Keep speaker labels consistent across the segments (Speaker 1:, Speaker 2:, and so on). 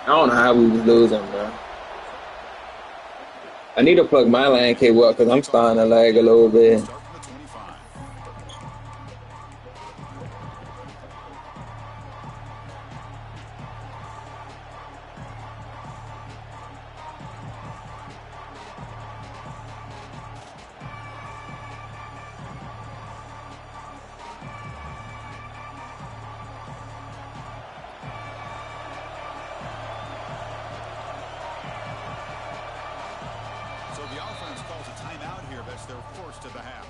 Speaker 1: I don't know how we was losing, bro. I need to plug my LAN cable up because I'm
Speaker 2: Kickoff
Speaker 1: starting to
Speaker 2: will
Speaker 1: lag a little bit.
Speaker 2: start from the 25. So the offense calls a timeout here. That's their first of the half.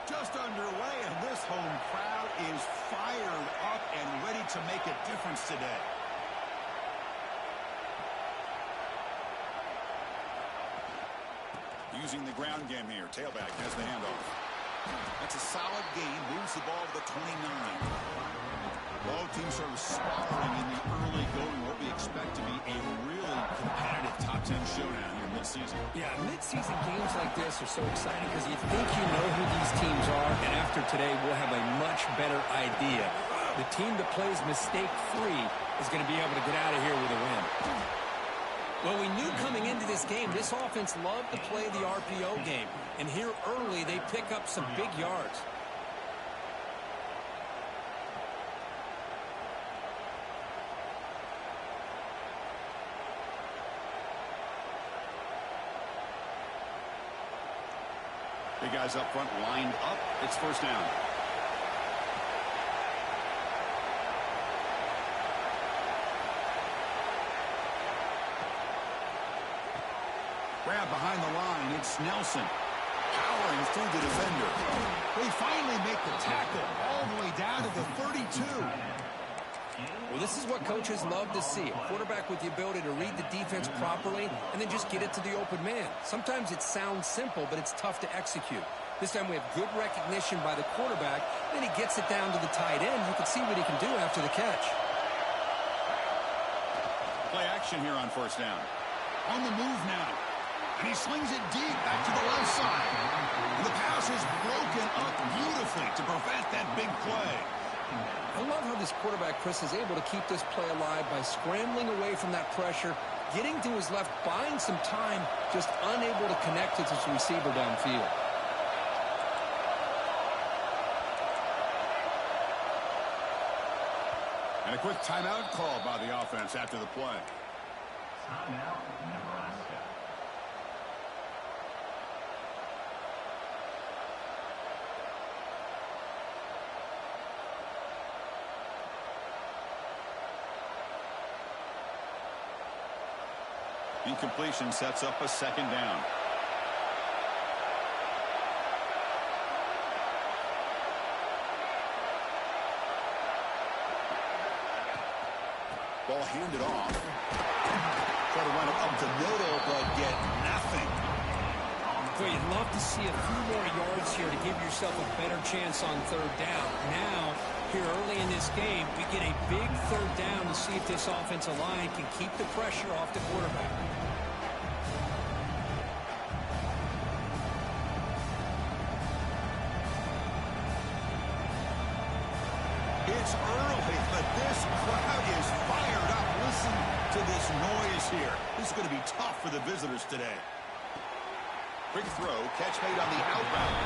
Speaker 2: Just underway, and this home crowd is fired up and ready to make a difference today. Using the ground game here. Tailback has the handoff. That's a solid gain. Moves the ball to the 29. Both teams sort of sparring in the early going. What we expect to be a really competitive top 10 showdown here mid-season.
Speaker 3: Yeah, mid-season games like this are so exciting because you think you know who these teams are, and after today we'll have a much better idea. The team that plays mistake-free is going to be able to get out of here with a win. Well, we knew coming into this game, this offense loved to play the RPO game. And here early, they pick up some big yards.
Speaker 2: Big guys up front lined up. It's first down. Grab behind the line. It's Nelson. Powering through the defender. They finally make the tackle all the way down to the 32.
Speaker 3: Well, this is what coaches love to see. A quarterback with the ability to read the defense properly and then just get it to the open man. Sometimes it sounds simple, but it's tough to execute. This time we have good recognition by the quarterback. Then he gets it down to the tight end. You can see what he can do after the catch.
Speaker 2: Play action here on first down. On the move now. And he slings it deep back to the left side. And the pass is broken up beautifully to prevent that big play.
Speaker 3: I love how this quarterback, Chris, is able to keep this play alive by scrambling away from that pressure, getting to his left, buying some time, just unable to connect to his receiver downfield.
Speaker 2: And a quick timeout called by the offense after the play.
Speaker 4: Timeout, Nebraska.
Speaker 2: Incompletion sets up a second down. Ball handed off. Try to run it up the middle, but get nothing.
Speaker 3: Well, you'd love to see a few more yards here to give yourself a better chance on third down. Now, here early in this game, we get a big third down to see if this offensive line can keep the pressure off the quarterback.
Speaker 2: It's early, but this crowd is fired up. Listen to this noise here. This is going to be tough for the visitors today. Quick throw, catch made on the out route.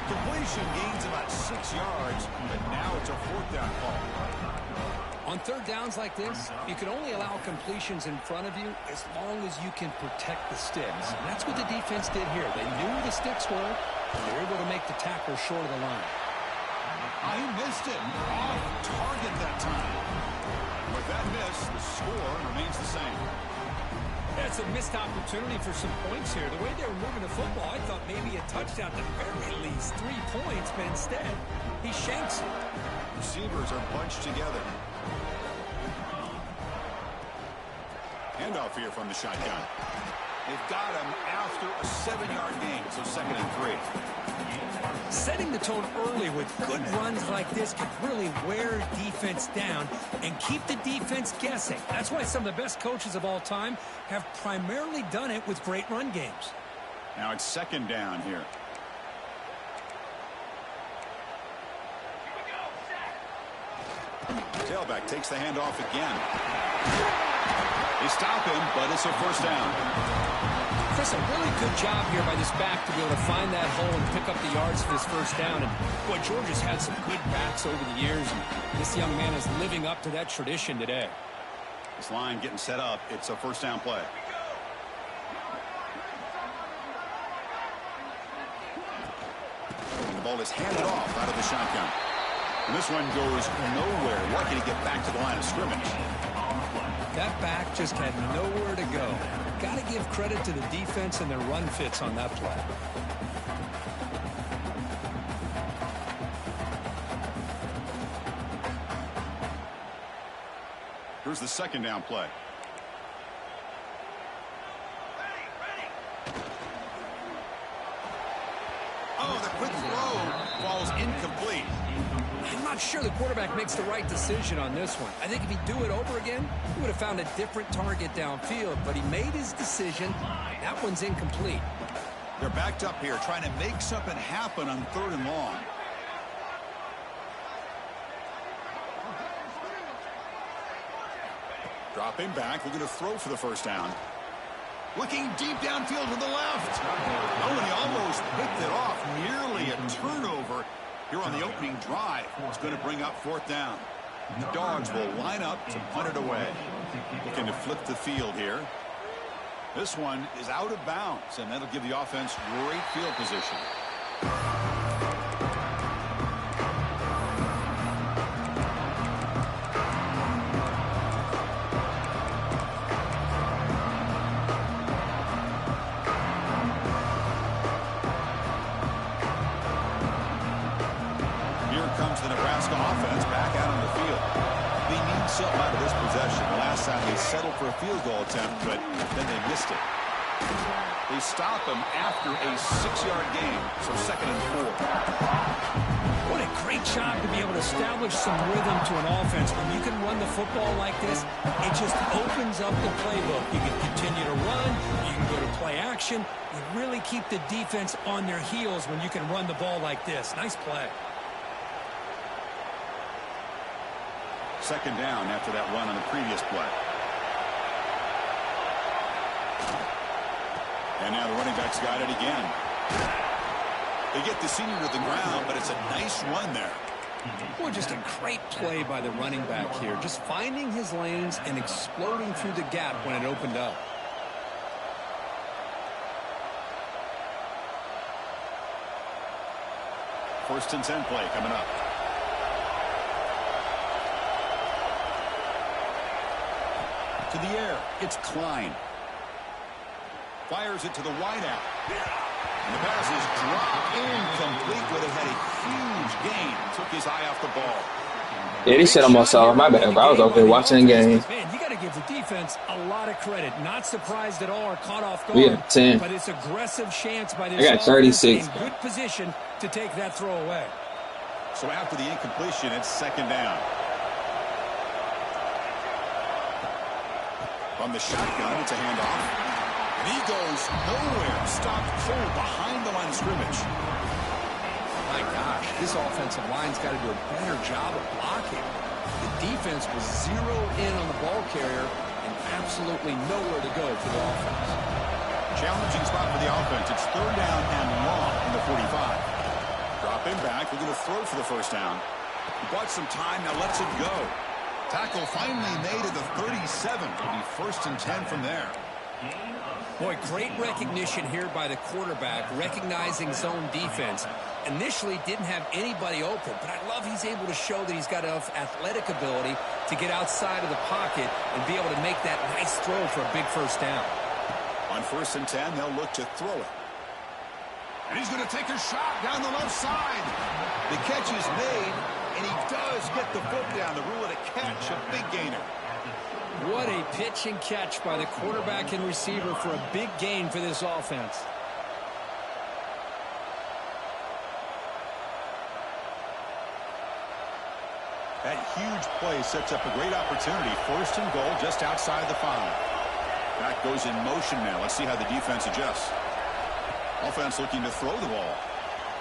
Speaker 2: Completion gains about 6 yards, but now it's a fourth down call.
Speaker 3: On third downs like this, you can only allow completions in front of you as long as you can protect the sticks. And that's what the defense did here. They knew where the sticks were, and they were able to make the tackle short of the line.
Speaker 2: I missed it. Off target that time. With that miss, the score remains the same.
Speaker 3: That's a missed opportunity for some points here. The way they were moving the football, I thought maybe a touchdown at the very least, 3 points, but instead, he shanks it.
Speaker 2: Receivers are bunched together. Handoff here from the shotgun. They've got him after a 7-yard gain, so 2nd and 3.
Speaker 3: Setting the tone early with good runs like this can really wear defense down and keep the defense guessing. That's why some of the best coaches of all time have primarily done it with great run games.
Speaker 2: Now it's 2nd down here. Tailback takes the handoff again. They stop him, but it's a 1st down.
Speaker 3: Chris, a really good job here by this back to be able to find that hole and pick up the yards for this 1st down. And boy, Georgia's had some good backs over the years, and this young man is living up to that tradition today.
Speaker 2: This line getting set up. It's a 1st down play. The ball is handed off out of the shotgun. And this one goes nowhere. Lucky to get back to the line of scrimmage.
Speaker 3: That back just had nowhere to go. Got to give credit to the defense and their run fits on that play.
Speaker 2: Here's the 2nd down play. Oh, the quick throw falls incomplete.
Speaker 3: I'm not sure the quarterback makes the right decision on this one. I think if he'd do it over again, he would have found a different target downfield, but he made his decision. That one's incomplete.
Speaker 2: They're backed up here trying to make something happen on 3rd and long. Dropping back, looking to throw for the 1st down. Looking deep downfield to the left. Oh, and he almost picked it off. Nearly a turnover here on the opening drive. It's going to bring up 4th down. The Dogs will line up to punt it away. Looking to flip the field here. This one is out of bounds, and that'll give the offense great field position. Something out of this possession. Last time they settled for a field goal attempt, but then they missed it. They stop him after a 6-yard gain, so 2nd and 4.
Speaker 3: What a great job to be able to establish some rhythm to an offense. When you can run the football like this, it just opens up the playbook. You can continue to run. You can go to play action. You really keep the defense on their heels when you can run the ball like this. Nice play.
Speaker 2: 2nd down after that run on the previous play. And now the running back's got it again. They get the senior to the ground, but it's a nice run there.
Speaker 3: Boy, just a great play by the running back here. Just finding his lanes and exploding through the gap when it opened up.
Speaker 2: First and 10 play coming up. To the air, it's Klein. Fires it to the wideout. And the pass is dropped incomplete, where they had a huge gain. Took his eye off the ball.
Speaker 1: Yeah, they said I'm on saw. My bad, bro. I was over there watching the game.
Speaker 3: Man, you got to give the defense a lot of credit. Not surprised at all or caught off guard.
Speaker 1: We got 10.
Speaker 3: But it's aggressive chance by this.
Speaker 1: I got 36.
Speaker 3: In good position to take that throw away.
Speaker 2: So after the incompletion, it's 2nd down. From the shotgun, it's a handoff. And he goes nowhere. Stopped cold behind the line of scrimmage.
Speaker 3: My gosh, this offensive line's got to do a better job of blocking. The defense was zeroed in on the ball carrier and absolutely nowhere to go for the offense.
Speaker 2: Challenging spot for the offense. It's 3rd down and long in the 45. Dropping back. We're going to throw for the 1st down. He bought some time. Now lets it go. Tackle finally made at the 37. It'll be 1st and 10 from there.
Speaker 3: Boy, great recognition here by the quarterback, recognizing zone defense. Initially didn't have anybody open, but I love he's able to show that he's got enough athletic ability to get outside of the pocket and be able to make that nice throw for a big 1st down.
Speaker 2: On 1st and 10, they'll look to throw it. And he's going to take a shot down the left side. The catch is made, and he does get the foot down. The rule of the catch, a big gainer.
Speaker 3: What a pitch and catch by the quarterback and receiver for a big gain for this offense.
Speaker 2: That huge play sets up a great opportunity. First and goal just outside the 5. Back goes in motion now. Let's see how the defense adjusts. Offense looking to throw the ball.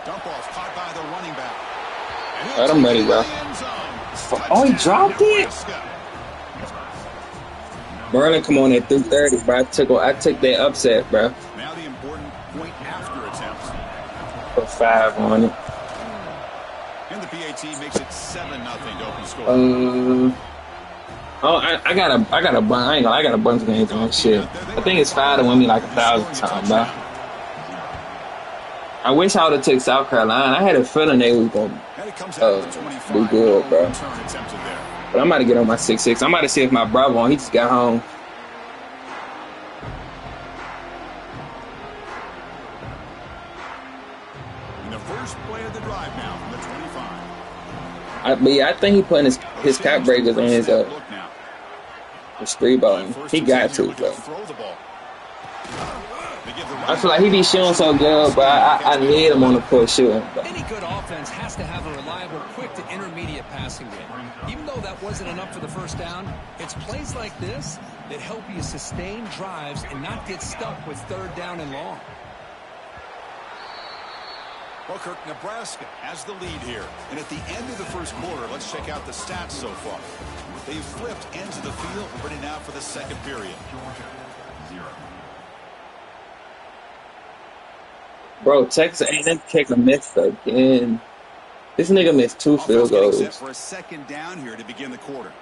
Speaker 2: Dump off caught by the running back.
Speaker 1: All right, I'm ready, bro. Oh, he dropped it. Marlon, come on at 3:30, bro. I took that upset, bro.
Speaker 2: Now the important point after attempts.
Speaker 1: Put 5 on it.
Speaker 2: And the PAT makes it 7-0 to open score.
Speaker 1: Oh, I got a bunch. I got a bunch of games on shit. I think it's 5 to win me like 1,000 times, bro. I wish I would have took South Carolina. I had a feeling they was gonna do good, bro. But I'm about to get on my 6-6. I'm about to see if my brother on. He just got home.
Speaker 2: In the first play of the drive now from the 25.
Speaker 1: But yeah, I think he putting his cap breakers on his street ball. He got to, bro. I feel like he be shooting so good, but I need him on the court shooting.
Speaker 3: Any good offense has to have a reliable, quick to intermediate passing game. Even though that wasn't enough for the first down, it's plays like this that help you sustain drives and not get stuck with 3rd down and long.
Speaker 2: Well, Kirk, Nebraska has the lead here. And at the end of the first quarter, let's check out the stats so far. They've flipped ends of the field, ready now for the second period.
Speaker 1: Bro, Texas A&M kicker missed again. This nigga missed 2 field goals.
Speaker 2: Set for a second down here to begin the quarter.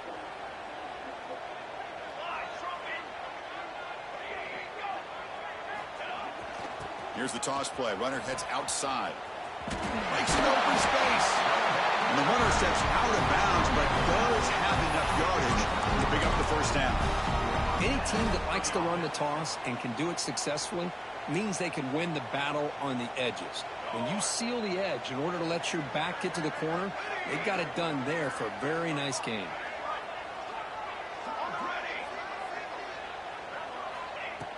Speaker 2: Here's the toss play. Runner heads outside. Makes an open space. And the runner steps out of bounds, but does have enough yardage to pick up the first down.
Speaker 3: Any team that likes to run the toss and can do it successfully means they can win the battle on the edges. When you seal the edge in order to let your back get to the corner, they got it done there for a very nice game.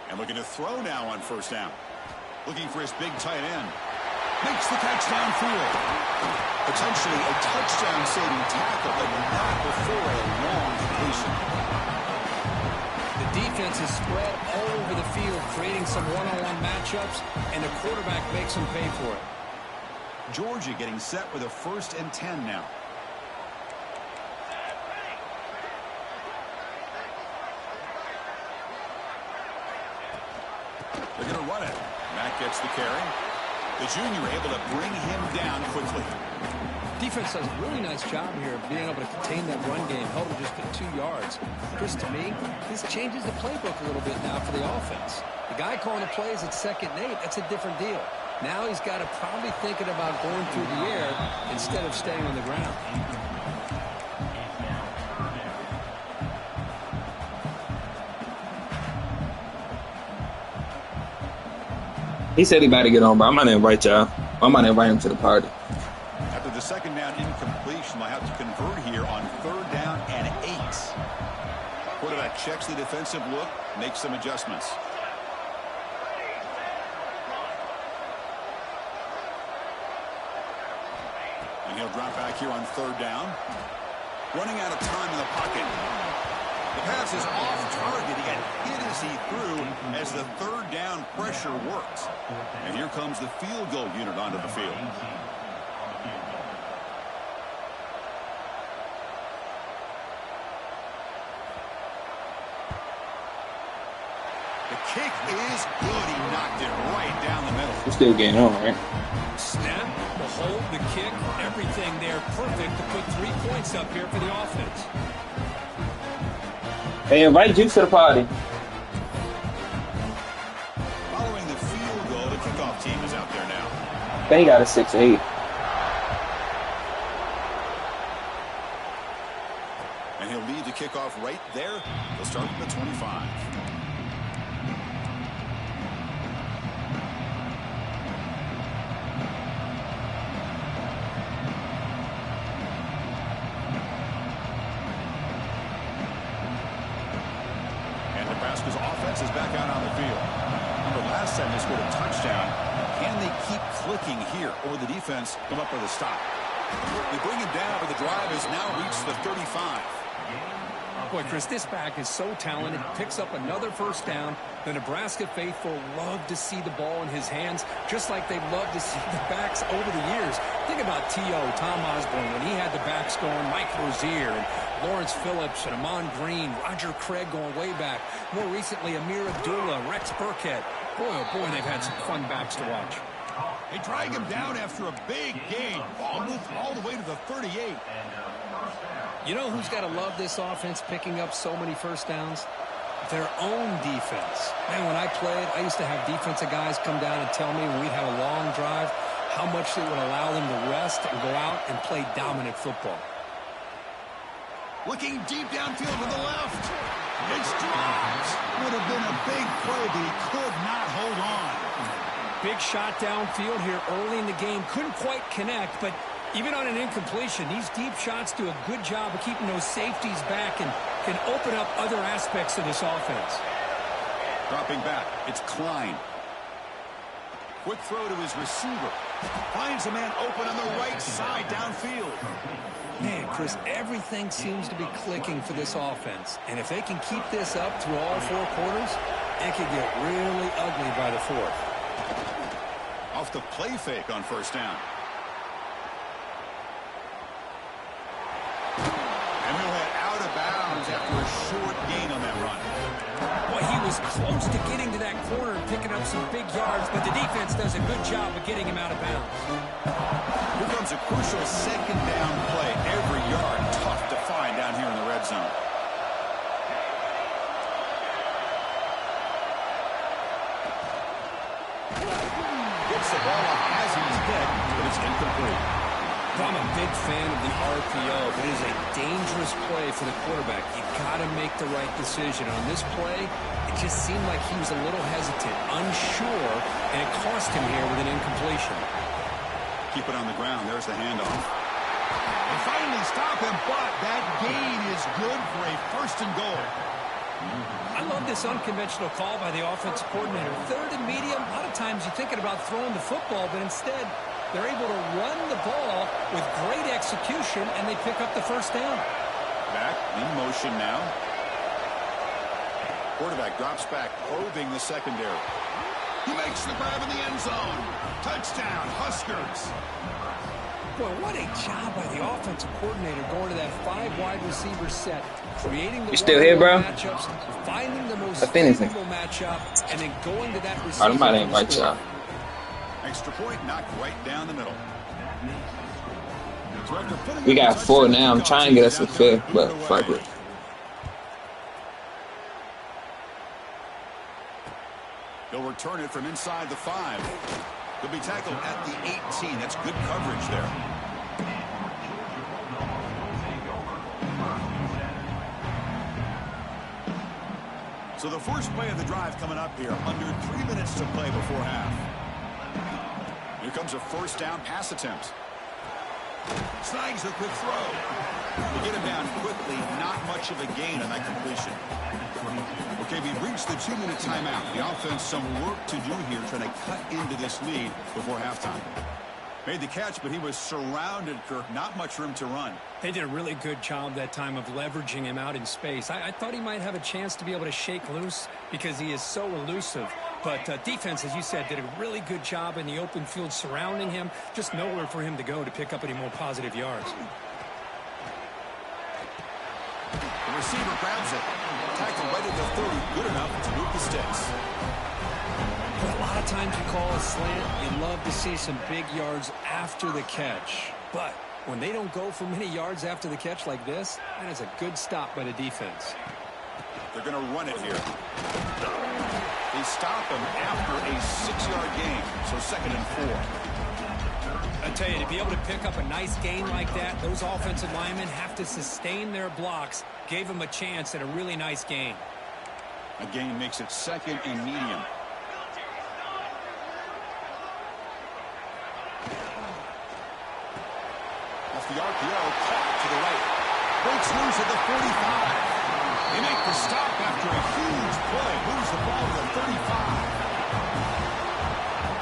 Speaker 2: And looking to throw now on first down. Looking for his big tight end. Makes the catch downfield. Potentially a touchdown-saving tackle, but not before a long completion.
Speaker 3: The defense is spread all over the field, creating some one-on-one matchups, and the quarterback makes them pay for it.
Speaker 2: Georgia getting set with a 1st and 10 now. They're going to run it. Matt gets the carry. The junior able to bring him down quickly.
Speaker 3: Defense does a really nice job here of being able to contain that run game, held him just for 2 yards. Chris, to me, this changes the playbook a little bit now for the offense. The guy calling the plays at 2nd and 8, that's a different deal. Now he's got to probably thinking about going through the air instead of staying on the ground.
Speaker 1: He said he about to get on, bro. I'm about to invite y'all. I'm about to invite him to the party.
Speaker 2: After the second down incompletion, they'll have to convert here on 3rd down and 8. Quarterback checks the defensive look, makes some adjustments. And he'll drop back here on 3rd down. Running out of time in the pocket. The pass is off target. He got hit as he threw as the 3rd down pressure worked. And here comes the field goal unit onto the field. The kick is good. He knocked it right down the middle.
Speaker 1: We're still getting on, right?
Speaker 3: Snap, the hold, the kick, everything there perfect to put 3 points up here for the offense.
Speaker 1: Hey, invite Juice to the party.
Speaker 2: Following the field goal, the kickoff team is out there now.
Speaker 1: I think he got a 6-8.
Speaker 2: And he'll lead the kickoff right there. He'll start with the 25. Nebraska's offense is back out on the field. Remember, last time they scored a touchdown. Can they keep clicking here, or the defense come up with a stop? They bring him down, but the drive has now reached the 35.
Speaker 3: Boy, Chris, this back is so talented. Picks up another first down. The Nebraska faithful love to see the ball in his hands, just like they love to see the backs over the years. Think about T.O., Tom Osborne, when he had the backs going, Mike Rozier, and Lawrence Phillips, and Amon Green, Roger Craig going way back. More recently, Amir Abdullah, Rex Burkhead. Boy, oh boy, they've had some fun backs to watch.
Speaker 2: They drag him down after a big gain. Ball moved all the way to the 38.
Speaker 3: You know who's got to love this offense picking up so many first downs? Their own defense. Man, when I played, I used to have defensive guys come down and tell me when we'd have a long drive how much it would allow them to rest and go out and play dominant football.
Speaker 2: Looking deep downfield to the left. It's dropped. Would have been a big play, but he could not hold on.
Speaker 3: Big shot downfield here early in the game. Couldn't quite connect, but even on an incompletion, these deep shots do a good job of keeping those safeties back and can open up other aspects of this offense.
Speaker 2: Dropping back, it's Klein. Quick throw to his receiver. Finds a man open on the right side downfield.
Speaker 3: Man, Chris, everything seems to be clicking for this offense. And if they can keep this up through all four quarters, it could get really ugly by the fourth.
Speaker 2: Off the play fake on first down. And he'll head out of bounds after a short gain on that run.
Speaker 3: Boy, he was close to getting to that corner and picking up some big yards, but the defense does a good job of getting him out of bounds.
Speaker 2: Here comes a crucial second down play. Every yard tough to find down here in the red zone. Gets the ball off Hasley's head, but it's incomplete.
Speaker 3: I'm a big fan of the RPO, but it is a dangerous play for the quarterback. You got to make the right decision. On this play, it just seemed like he was a little hesitant, unsure, and it cost him here with an incompletion.
Speaker 2: Keep it on the ground. There's the handoff. They finally stop him, but that gain is good for a first and goal.
Speaker 3: I love this unconventional call by the offensive coordinator. Third and medium, a lot of times you're thinking about throwing the football, but instead they're able to run the ball with great execution, and they pick up the first down.
Speaker 2: Back in motion now. Quarterback drops back, probing the secondary. He makes the grab in the end zone. Touchdown, Huskers.
Speaker 3: Boy, what a job by the offensive coordinator going to that 5 wide receiver set, creating the
Speaker 1: you still here, bro?
Speaker 3: matchups, finding the most favorable matchup, and then going to that receiver.
Speaker 1: I might invite y'all.
Speaker 2: Extra point knocked right down the middle.
Speaker 1: We got 4 now. I'm trying to get us a 5th, but fuck it.
Speaker 2: He'll return it from inside the 5. He'll be tackled at the 18. That's good coverage there. So the first play of the drive coming up here. Under 3 minutes to play before half. Here comes a first down pass attempt. Snags a quick throw. They get him down quickly. Not much of a gain on that completion. Okay, we've reached the 2-minute timeout. The offense some work to do here, trying to cut into this lead before halftime. Made the catch, but he was surrounded, Kirk. Not much room to run.
Speaker 3: They did a really good job that time of leveraging him out in space. I thought he might have a chance to be able to shake loose because he is so elusive. But defense, as you said, did a really good job in the open field surrounding him. Just nowhere for him to go to pick up any more positive yards.
Speaker 2: The receiver grabs it. Tackle right at the 30. Good enough to move the sticks.
Speaker 3: A lot of times you call a slant, you love to see some big yards after the catch. But when they don't go for many yards after the catch like this, that is a good stop by the defense.
Speaker 2: They're going to run it here. They stop him after a 6-yard gain, so 2nd and 4.
Speaker 3: I tell you, to be able to pick up a nice gain like that, those offensive linemen have to sustain their blocks. Gave them a chance at a really nice gain.
Speaker 2: A gain makes it 2nd and medium. Off the RPO, caught to the right. Breaks loose at the 45. They make the stop after a huge play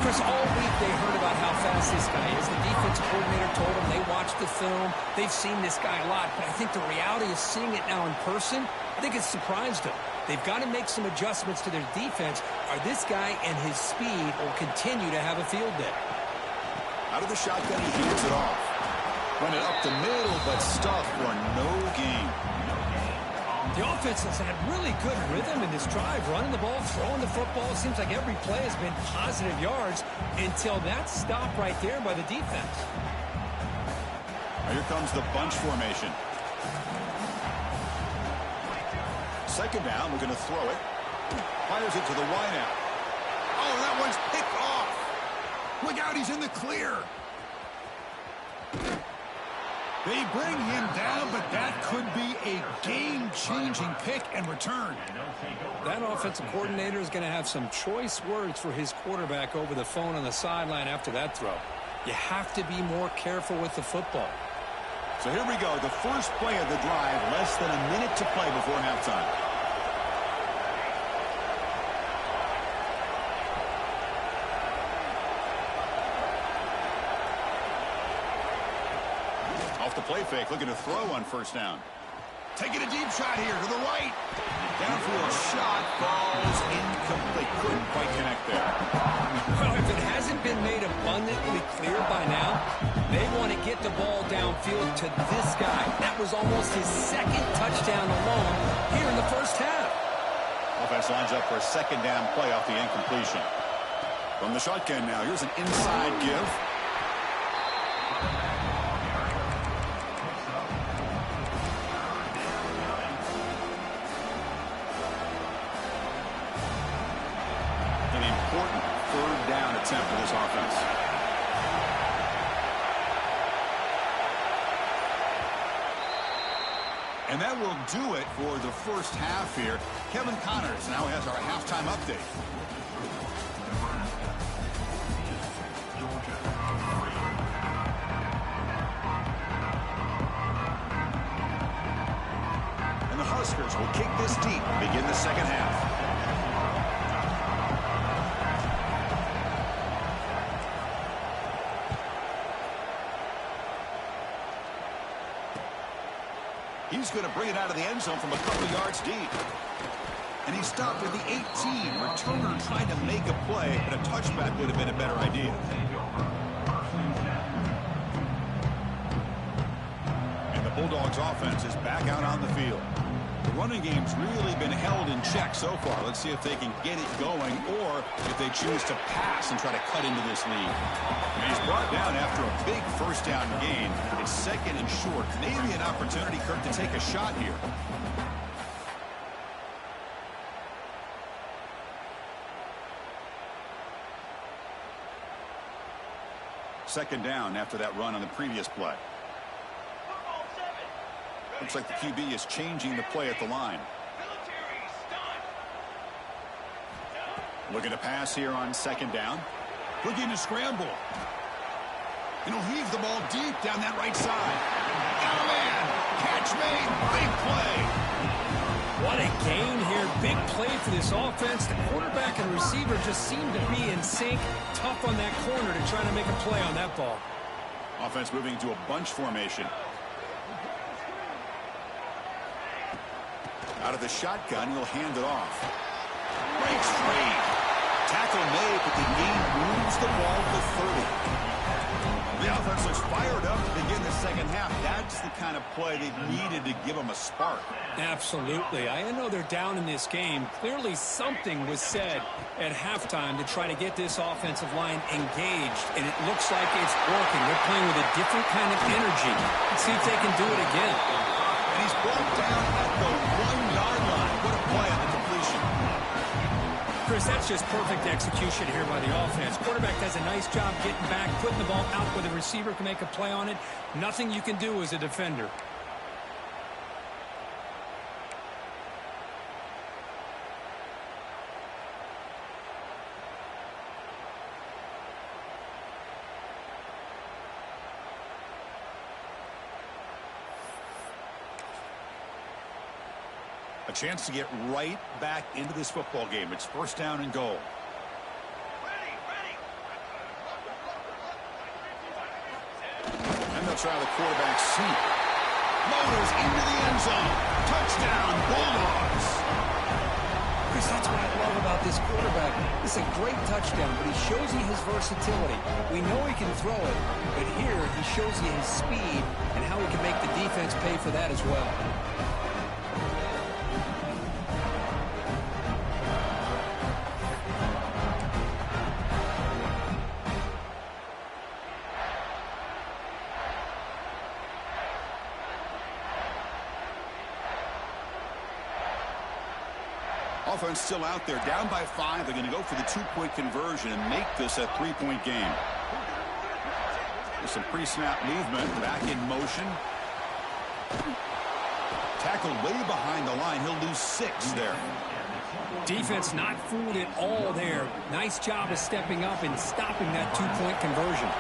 Speaker 3: Chris, all week they heard about how fast this guy is. The defensive coordinator told them they watched the film. They've seen this guy a lot, but I think the reality is seeing it now in person, I think it's surprised them. They've got to make some adjustments to their defense, or this guy and his speed will continue to have a field day.
Speaker 2: Out of the shotgun, he hands it off. Run it up the middle, but stuffed for no gain.
Speaker 3: The offense has had really good rhythm in this drive, running the ball, throwing the football. It seems like every play has been positive yards until that stop right there by the defense.
Speaker 2: Here comes the bunch formation. Second down, we're going to throw it. Fires it to the wideout. Oh, that one's picked off. Look out, he's in the clear. They bring him down, but that could be a game-changing pick and return.
Speaker 3: That offensive coordinator is going to have some choice words for his quarterback over the phone on the sideline after that throw. You have to be more careful with the football.
Speaker 2: So here we go, the first play of the drive, less than a minute to play before halftime. Off the play fake, looking to throw on first down. Taking a deep shot here to the right. Downfield shot falls incomplete. Couldn't quite connect there.
Speaker 3: Well, if it hasn't been made abundantly clear by now, they want to get the ball downfield to this guy. That was almost his second touchdown alone here in the first half.
Speaker 2: Offense lines up for a second down play off the incompletion. From the shotgun now, here's an inside give. Attempt for this offense. And that will do it for the first half here. Kevin Connors now has our halftime update. And the Huskers will kick this deep and begin the second half. He's going to bring it out of the end zone from a couple yards deep. And he stopped at the 18. Returner trying to make a play, but a touchback would have been a better idea. And the Bulldogs offense is back out on the field. The running game's really been held in check so far. Let's see if they can get it going or if they choose to pass and try to cut into this lead. And he's brought down after a big first down gain. It's second and short. Maybe an opportunity, Kirk, to take a shot here. Second down after that run on the previous play. Looks like the QB is changing the play at the line. Looking to pass here on second down. Looking to scramble. And he'll heave the ball deep down that right side. Got a man. Catch made. Big play.
Speaker 3: What a gain here. Big play for this offense. The quarterback and receiver just seem to be in sync. Tough on that corner to try to make a play on that ball.
Speaker 2: Offense moving to a bunch formation. Out of the shotgun, he'll hand it off. Breaks free. Tackle made, but the gain moves the ball to 30. The offense looks fired up to begin the second half. That's the kind of play they needed to give them a spark.
Speaker 3: Absolutely. I know they're down in this game. Clearly something was said at halftime to try to get this offensive line engaged, and it looks like it's working. They're playing with a different kind of energy. Let's see if they can do it again.
Speaker 2: And he's brought down at the 1-yard line. What a play on the completion.
Speaker 3: Chris, that's just perfect execution here by the offense. Quarterback does a nice job getting back, putting the ball out where the receiver can make a play on it. Nothing you can do as a defender.
Speaker 2: A chance to get right back into this football game. It's first down and goal. outside of the quarterback's seat. Motors into the end zone. Touchdown, Bulldogs.
Speaker 3: Chris, that's what I love about this quarterback. It's a great touchdown, but he shows you his versatility. We know he can throw it, but here he shows you his speed and how he can make the defense pay for that as well.
Speaker 2: Offense still out there, down by 5. They're going to go for the 2-point conversion and make this a 3-point game. There's some pre-snap movement, back in motion. Tackled way behind the line. He'll lose 6 there.
Speaker 3: Defense not fooled at all there. Nice job of stepping up and stopping that 2-point conversion.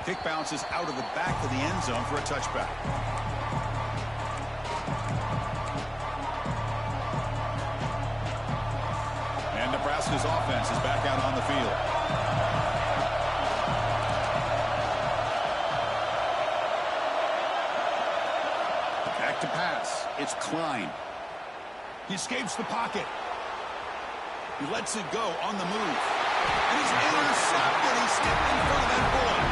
Speaker 2: Kick bounces out of the back of the end zone for a touchback. And Nebraska's offense is back out on the field. Back to pass. It's Klein. He escapes the pocket. He lets it go on the move. And he's intercepted. He stepped in front of that bullet.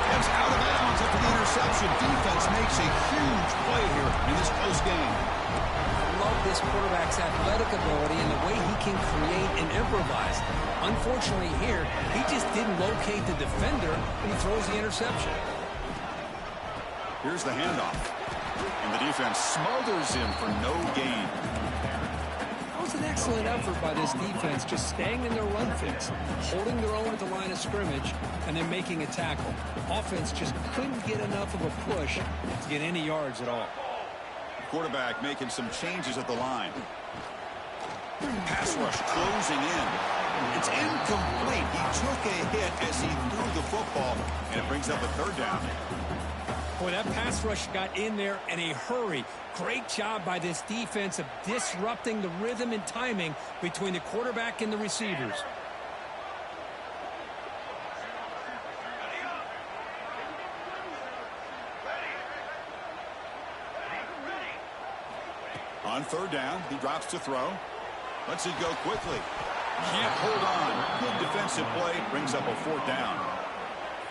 Speaker 2: Gets out of bounds after the interception. Defense makes a huge play here in this close game.
Speaker 3: I love this quarterback's athletic ability and the way he can create and improvise. Unfortunately here, he just didn't locate the defender when he throws the interception.
Speaker 2: Here's the handoff. And the defense smothers him for no gain.
Speaker 3: That was an excellent effort by this defense, just staying in their run fix, holding their own at the line of scrimmage, and then making a tackle. Offense just couldn't get enough of a push to get any yards at all.
Speaker 2: Quarterback making some changes at the line. Pass rush closing in. It's incomplete. He took a hit as he threw the football, and it brings up a 3rd down.
Speaker 3: Boy, that pass rush got in there in a hurry. Great job by this defense of disrupting the rhythm and timing between the quarterback and the receivers.
Speaker 2: On 3rd down, he drops to throw. Lets it go quickly. Can't hold on. Good defensive play. Brings up a 4th down.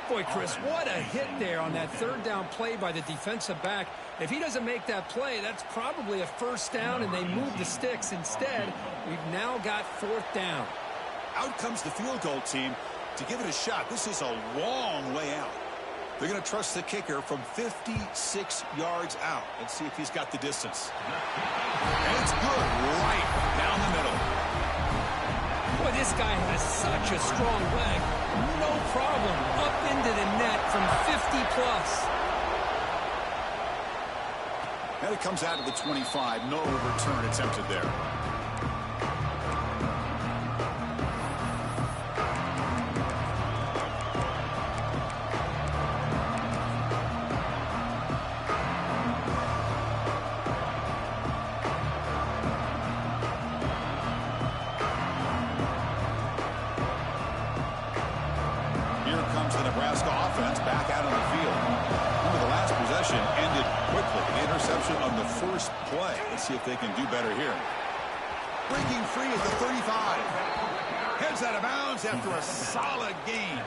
Speaker 3: Boy, Chris, what a hit there on that 3rd down play by the defensive back. If he doesn't make that play, that's probably a 1st down, and they move the sticks. Instead, we've now got 4th down.
Speaker 2: Out comes the field goal team to give it a shot. This is a long way out. They're going to trust the kicker from 56 yards out. Let's see if he's got the distance. And it's good right down the middle.
Speaker 3: Boy, this guy has such a strong leg. No problem. Up into the net from 50+.
Speaker 2: And it comes out of the 25. No return attempted there. Let's see if they can do better here. Breaking free at the 35. Heads out of bounds after a solid gain.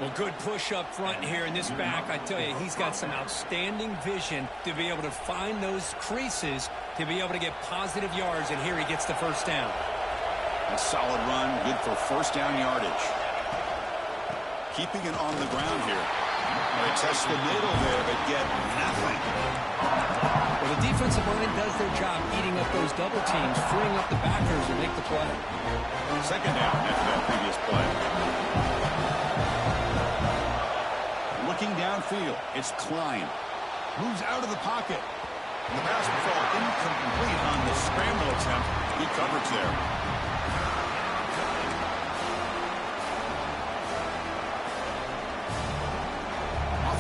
Speaker 3: Well, good push up front here in this back. I tell you, he's got some outstanding vision to be able to find those creases to be able to get positive yards, and here he gets the 1st down.
Speaker 2: A solid run, good for 1st down yardage. Keeping it on the ground here. They test the middle there, but get nothing.
Speaker 3: Well, the defensive line does their job eating up those double teams, freeing up the backers to make the play.
Speaker 2: 2nd down after that previous play. Looking downfield, it's Klein. Moves out of the pocket. And the pass will fall incomplete on the scramble attempt. Good coverage there.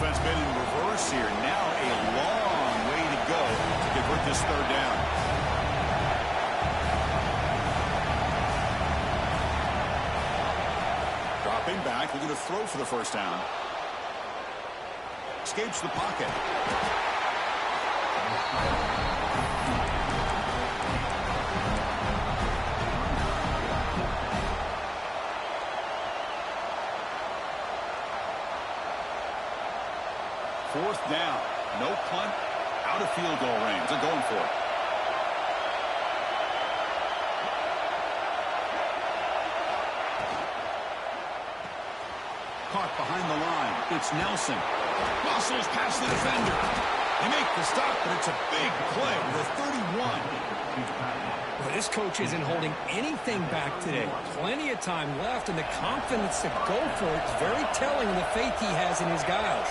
Speaker 2: Offense been in reverse here. Now a long way to go to convert this 3rd down. Dropping back, looking to throw for the first down. Escapes the pocket. Fourth down. No punt. Out of field goal range. They're going for it. Caught behind the line. It's Nelson. Muscles past the defender. They make the stop, but it's a big play with a 31.
Speaker 3: Well, this coach isn't holding anything back today. Plenty of time left, and the confidence to go for it is very telling of the faith he has in his guys.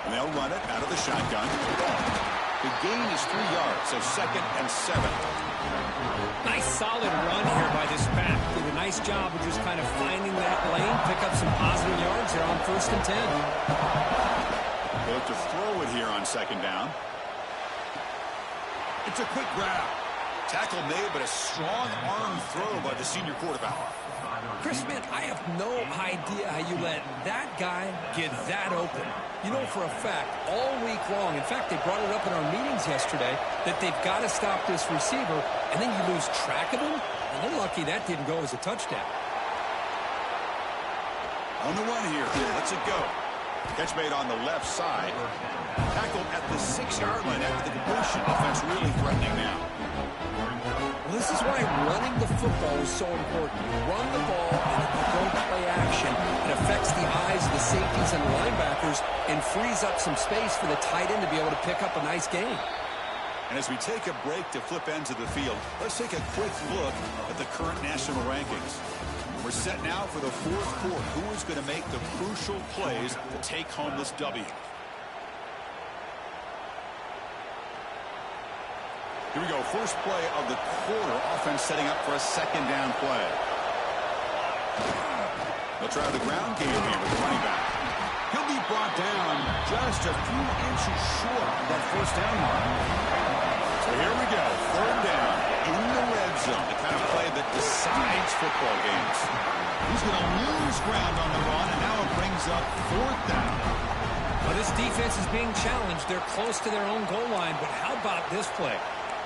Speaker 2: And they'll run it out of the shotgun. The gain is 3 yards, so 2nd and 7.
Speaker 3: Nice solid run here by this back. Did a nice job of just kind of finding that lane, pick up some positive yards there on 1st and 10.
Speaker 2: They look to throw it here on 2nd down. It's a quick grab. Tackle made, but a strong arm throw by the senior quarterback.
Speaker 3: Chris, man, I have no idea how you let that guy get that open. You know for a fact, all week long, in fact, they brought it up in our meetings yesterday, that they've got to stop this receiver, and then you lose track of him, and they're lucky that didn't go as a touchdown.
Speaker 2: On the run here, lets it go. Catch made on the left side. Tackled at the 6-yard line after the completion. Offense really threatening now.
Speaker 3: Well, this is why running the football is so important. You run the ball, and if you don't play action, it affects the eyes of the safeties and the linebackers and frees up some space for the tight end to be able to pick up a nice gain.
Speaker 2: And as we take a break to flip ends of the field, let's take a quick look at the current national rankings. We're set now for the 4th quarter. Who is going to make the crucial plays to take home this W? Here we go. First play of the quarter. Offense setting up for a 2nd down play. They'll try the ground game here with the running back. He'll be brought down just a few inches short of that 1st down mark. So here we go. 3rd down in the red zone. The kind of play that decides football games. He's going to lose ground on the run, and now it brings up 4th down.
Speaker 3: Well, this defense is being challenged. They're close to their own goal line, but how about this play?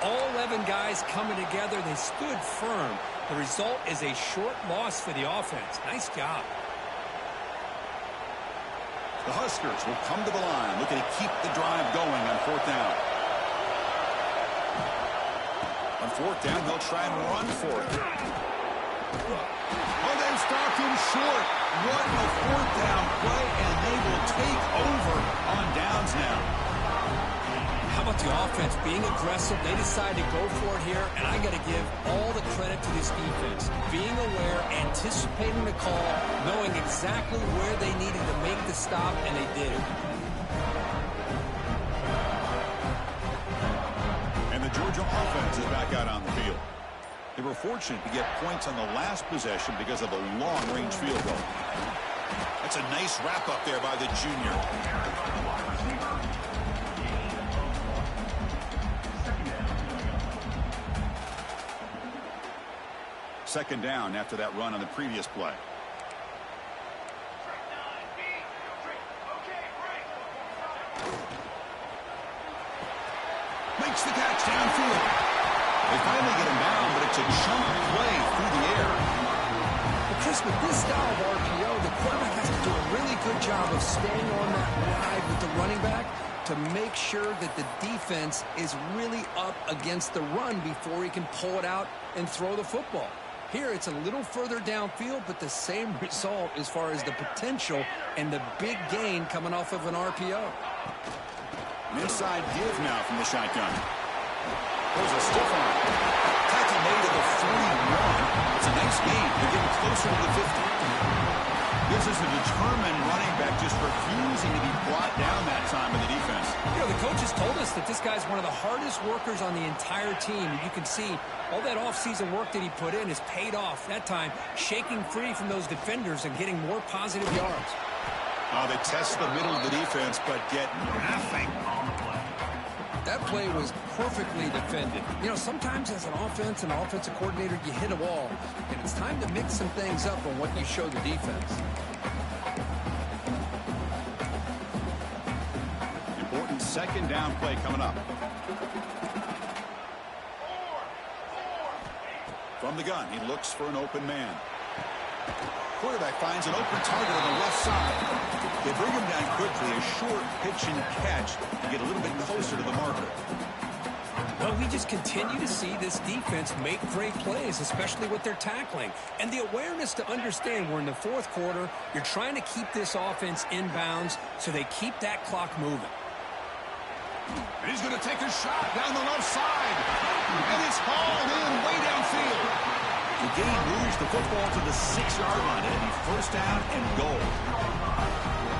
Speaker 3: All 11 guys coming together. They stood firm. The result is a short loss for the offense. Nice job.
Speaker 2: The Huskers will come to the line, looking to keep the drive going on 4th down. On 4th down, they'll try and run for it. Oh, they've stopped him short. What a 4th down play, and they will take over on downs now.
Speaker 3: How about the offense being aggressive? They decide to go for it here, and I got to give all the credit to this defense. Being aware, anticipating the call, knowing exactly where they needed to make the stop, and they did it.
Speaker 2: And the Georgia offense is back out on the field. They were fortunate to get points on the last possession because of a long-range field goal. That's a nice wrap-up there by the junior. 2nd down after that run on the previous play. Makes the catch downfield. They finally get him down, but it's a jump play through the air.
Speaker 3: But Chris, with this style of RPO, the quarterback has to do a really good job of staying on that ride with the running back to make sure that the defense is really up against the run before he can pull it out and throw the football. Here, it's a little further downfield, but the same result as far as the potential and the big gain coming off of an RPO.
Speaker 2: An inside give now from the shotgun. There's a stiff arm. Tackle made at the 41. It's a nice gain. They're getting closer to the 50. This is a determined running back just refusing to be brought down that time by the defense.
Speaker 3: You know, the coaches told us that this guy's one of the hardest workers on the entire team. You can see all that offseason work that he put in has paid off. That time, shaking free from those defenders and getting more positive yards.
Speaker 2: They test the middle of the defense, but get nothing.
Speaker 3: That play was perfectly defended. You know, sometimes as an offense and offensive coordinator, you hit a wall, and it's time to mix some things up on what you show the defense.
Speaker 2: Important second down play coming up. From the gun, he looks for an open man. Quarterback finds an open target on the left side. They bring him down quickly, a short pitch and catch to get a little bit closer to the marker.
Speaker 3: Well, we just continue to see this defense make great plays, especially with their tackling. And the awareness to understand we're in the fourth quarter, you're trying to keep this offense in bounds so they keep that clock moving.
Speaker 2: And he's going to take a shot down the left side. And it's hauled in way downfield. The game moves the football to the 6-yard line. It'll be first down and goal.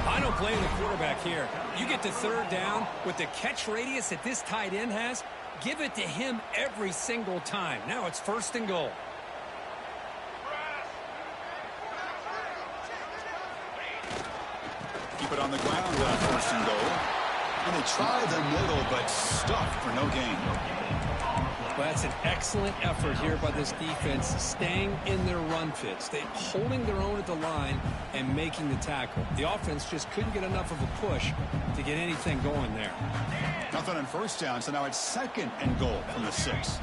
Speaker 3: I don't blame the quarterback here. You get to third down with the catch radius that this tight end has, give it to him every single time. Now it's first and goal.
Speaker 2: Keep it on the ground on first and goal. And they try the middle, but stuffed for no gain.
Speaker 3: Well, that's an excellent effort here by this defense, staying in their run fits. They're holding their own at the line and making the tackle. The offense just couldn't get enough of a push to get anything going there.
Speaker 2: Nothing on first down, so now it's second and goal from the 6.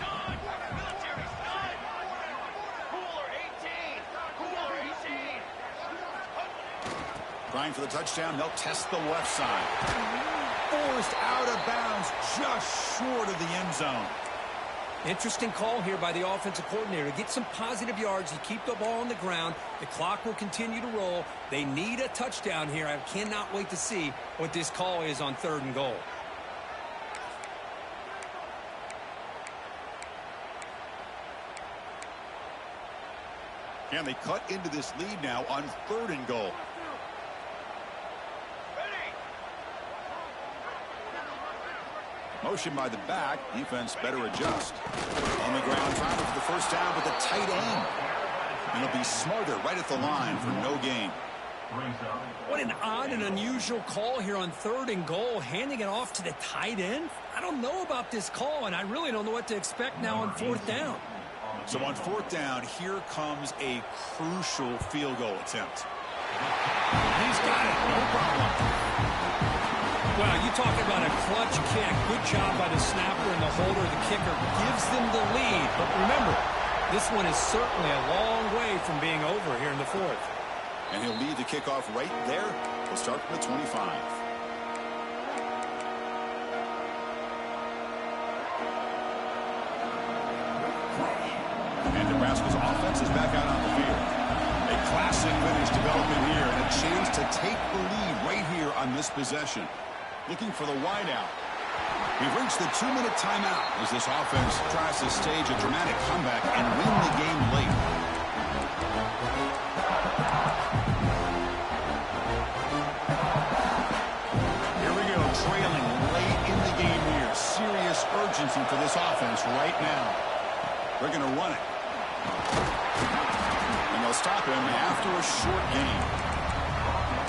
Speaker 2: Trying for the touchdown, they'll test the left side. Forced out of bounds, just short of the end zone.
Speaker 3: Interesting call here by the offensive coordinator. Get some positive yards. You keep the ball on the ground. The clock will continue to roll. They need a touchdown here. I cannot wait to see what this call is on third and goal.
Speaker 2: Can they cut into this lead now on third and goal? Motion by the back. Defense better adjust. On the ground, trying for the first down with a tight end. And it'll be Smarter right at the line for no gain.
Speaker 3: What an odd and unusual call here on third and goal, handing it off to the tight end. I don't know about this call, and I really don't know what to expect now on fourth down.
Speaker 2: So on fourth down, here comes a crucial field goal attempt. He's got it. No problem.
Speaker 3: Well, you talking about a clutch kick. Good job by the snapper and the holder. The kicker gives them the lead. But remember, this one is certainly a long way from being over here in the fourth.
Speaker 2: And he'll lead the kickoff right there. We'll start from the 25. And Nebraska's offense is back out on the field. A classic finish development here and a chance to take the lead right here on this possession. Looking for the wideout. We've reached the 2-minute timeout as this offense tries to stage a dramatic comeback and win the game late. Here we go, trailing late in the game here. Serious urgency for this offense right now. They're going to run it. And they'll stop him after a short gain.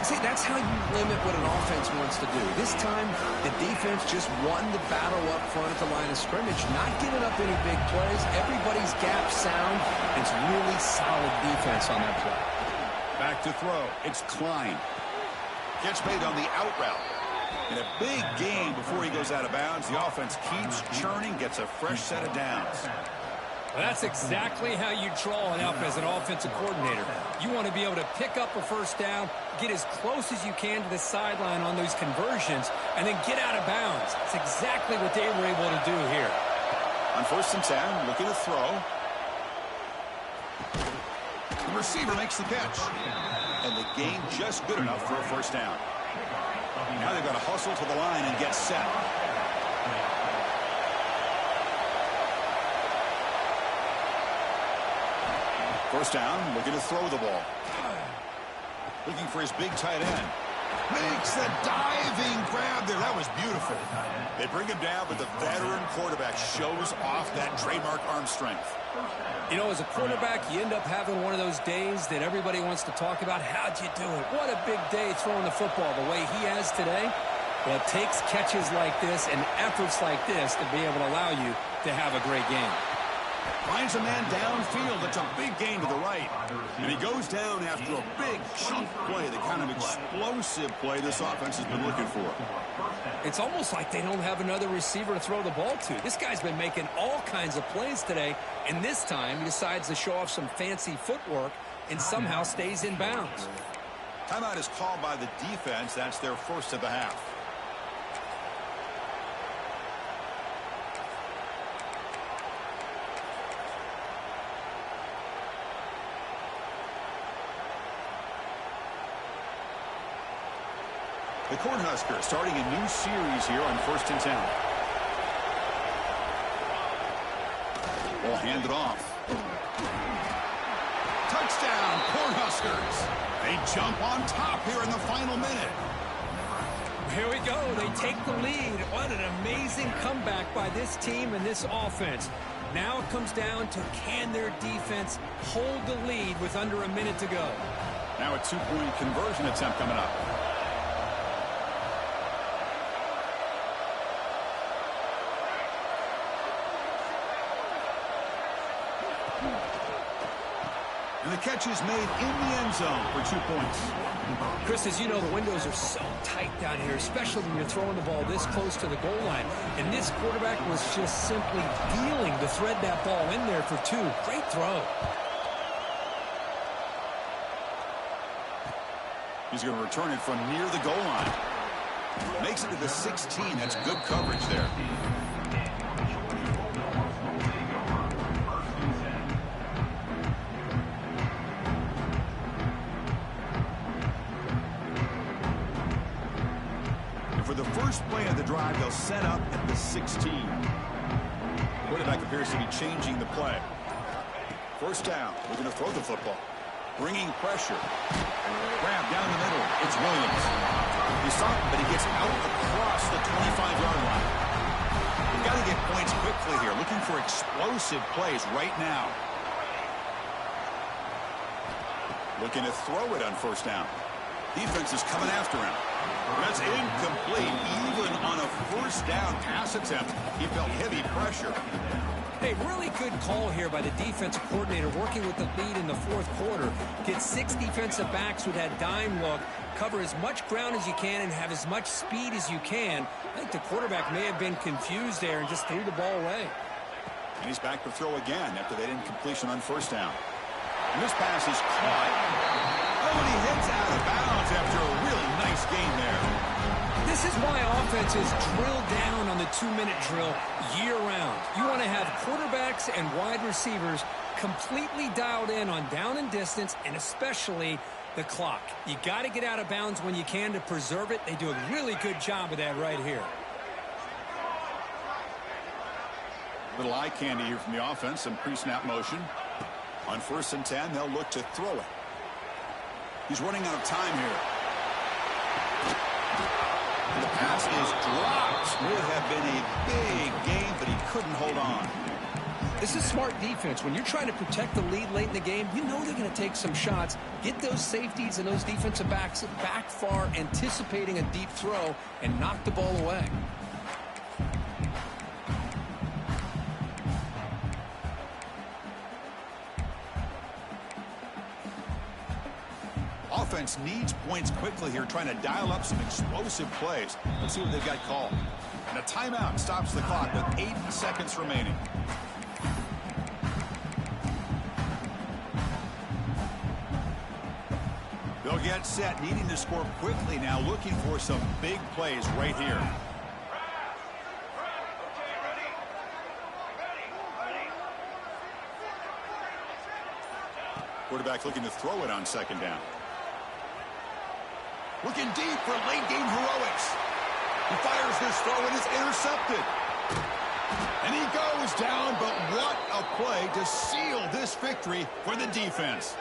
Speaker 3: See, that's how you limit what an offense wants to do. This time, the defense just won the battle up front at the line of scrimmage, not giving up any big plays. Everybody's gap sound. It's really solid defense on that play.
Speaker 2: Back to throw. It's Klein. Catch made on the out route. In a big game before he goes out of bounds, the offense keeps churning, gets a fresh set of downs.
Speaker 3: Well, that's exactly how you draw it up as an offensive coordinator. You want to be able to pick up a first down, get as close as you can to the sideline on those conversions, and then get out of bounds. That's exactly what they were able to do here.
Speaker 2: On first and 10, looking to throw. The receiver makes the catch. And the gain just good enough for a first down. Now they've got to hustle to the line and get set. First down, looking to throw the ball. Looking for his big tight end. Makes the diving grab there. That was beautiful. They bring him down, but the veteran quarterback shows off that trademark arm strength.
Speaker 3: You know, as a quarterback, you end up having one of those days that everybody wants to talk about. How'd you do it? What a big day throwing the football the way he has today. Well, it takes catches like this and efforts like this to be able to allow you to have a great game.
Speaker 2: Finds a man downfield. It's a big gain to the right. And he goes down after a big chunk play, the kind of explosive play this offense has been looking for.
Speaker 3: It's almost like they don't have another receiver to throw the ball to. This guy's been making all kinds of plays today, and this time he decides to show off some fancy footwork and somehow stays in bounds.
Speaker 2: Timeout is called by the defense. That's their first of the half. The Cornhuskers starting a new series here on 1st and 10. Ball handed off. Touchdown, Cornhuskers. They jump on top here in the final minute.
Speaker 3: Here we go. They take the lead. What an amazing comeback by this team and this offense. Now it comes down to can their defense hold the lead with under a minute to go.
Speaker 2: Now a two-point conversion attempt coming up. And the catch is made in the end zone for 2 points.
Speaker 3: Chris, as you know, the windows are so tight down here, especially when you're throwing the ball this close to the goal line. And this quarterback was just simply dealing to thread that ball in there for 2. Great throw.
Speaker 2: He's going to return it from near the goal line. Makes it to the 16. That's good coverage there. For the first play of the drive, they'll set up at the 16. Quarterback appears to be changing the play. First down. We're going to throw the football. Bringing pressure. Grab down the middle. It's Williams. He's stopped, but he gets out across the 25-yard line. We've got to get points quickly here. Looking for explosive plays right now. Looking to throw it on first down. Defense is coming after him. That's incomplete. Even on a first down pass attempt, he felt heavy pressure.
Speaker 3: Hey, really good call here by the defensive coordinator working with the lead in the fourth quarter. Get 6 defensive backs with that dime look, cover as much ground as you can, and have as much speed as you can. I think the quarterback may have been confused there and just threw the ball away.
Speaker 2: And he's back to throw again after that incompletion on first down. And this pass is caught. Oh, and he hits out of bounds after a really nice game there.
Speaker 3: This is why offenses drill down on the 2-minute drill year-round. You want to have quarterbacks and wide receivers completely dialed in on down and distance, and especially the clock. You got to get out of bounds when you can to preserve it. They do a really good job of that right here.
Speaker 2: Little eye candy here from the offense, some pre-snap motion. On 1st and 10, they'll look to throw it. He's running out of time here. The pass is dropped. Would have been a big game, but he couldn't hold on.
Speaker 3: This is smart defense. When you're trying to protect the lead late in the game, you know they're going to take some shots. Get those safeties and those defensive backs back far, anticipating a deep throw, and knock the ball away.
Speaker 2: Offense needs points quickly here, trying to dial up some explosive plays. Let's see what they've got called. And a timeout stops the clock with 8 seconds remaining. They'll get set, needing to score quickly now, looking for some big plays right here. Quarterback looking to throw it on second down. Looking deep for late-game heroics. He fires this throw and it's intercepted. And he goes down, but what a play to seal this victory for the defense.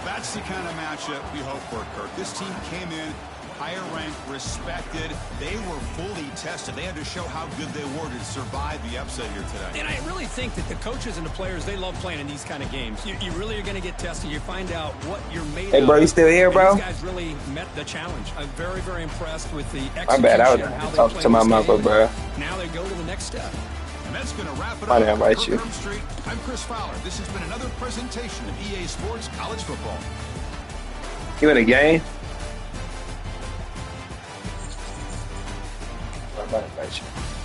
Speaker 2: That's the kind of matchup we hope for, Kirk. This team came in higher ranked, respected. They were fully tested. They had to show how good they were to survive the upset here today.
Speaker 3: And I really think that the coaches and the players, they love playing in these kind of games. You really are going to get tested. You find out what you're made of.
Speaker 1: Hey, bro, you still here, bro?
Speaker 3: These guys really met the challenge. I'm very, very impressed with the execution.
Speaker 1: My bad, I was talking to my mother, bro.
Speaker 3: Now they go to the next step.
Speaker 2: And that's going to wrap it
Speaker 1: I
Speaker 2: up.
Speaker 1: didn't invite you.
Speaker 2: Street. I'm Chris Fowler. This has been another presentation of EA Sports College Football.
Speaker 1: You in a game? I might invite you.